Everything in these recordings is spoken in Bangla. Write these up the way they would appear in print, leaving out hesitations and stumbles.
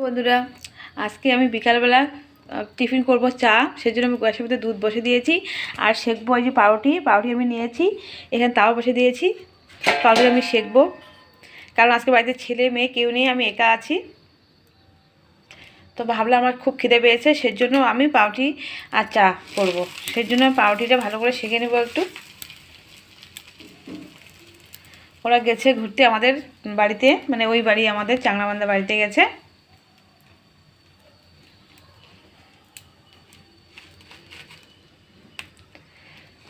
বন্ধুরা, আজকে আমি বিকালবেলা টিফিন করব চা। সেজন্য আমি গ্যাসের মধ্যে দুধ বসে দিয়েছি আর সেঁকবো। এই যে পাউরুটি আমি নিয়েছি, এখানে তাও বসে দিয়েছি। পাউরুটি আমি সেঁকবো, কারণ আজকে বাড়িতে ছেলে মেয়ে কেউ নেই, আমি একা আছি। তো ভাবলাম আমার খুব খিদে পেয়েছে, সেজন্য আমি পাউরুটি আর চা করব। সেজন্য পাউরুটিটা ভালো করে সেঁকে নেবো একটু। ওরা গেছে ঘুরতে আমাদের বাড়িতে, মানে ওই বাড়ি আমাদের চাংড়াবান্ধা বাড়িতে গেছে।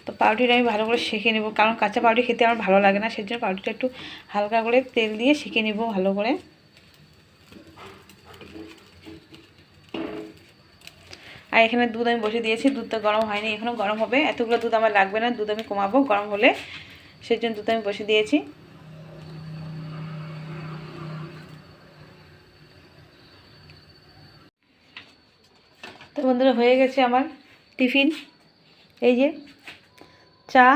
তো পাউরুটিটা আমি ভালো করে সেঁকে নেব, কারণ কাঁচা পাউরুটি খেতে আমার ভালো লাগে না। সেজন্য পাউরুটিটা একটু হালকা করে তেল দিয়ে সেঁকে নেব ভালো করে। আর এখানে দুধ আমি বসে দিয়েছি, দুধটা গরম হয়নি, এখনও গরম হবে। এতগুলো দুধ আমার লাগবে না, দুধ আমি কমাবো গরম হলে, সেজন্য দুধ আমি বসে দিয়েছি। তো বন্ধুরা, হয়ে গেছে আমার টিফিন। এই যে চা,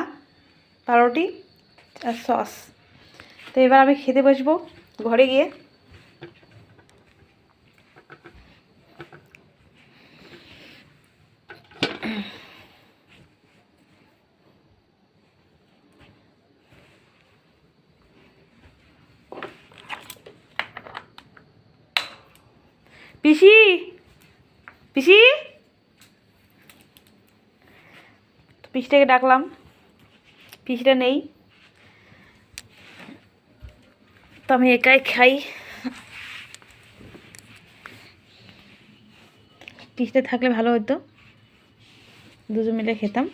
পাউরুটি আর সস। তো এবার আমি খেতে বসবো ঘরে গিয়ে। পিসি, পিসি, পিসিটাকে ডাকলাম, পিসিটা নেই। তো আমি একাই খাই। পিসিটা থাকলে ভালো হতো, দুজন মিলে খেতাম।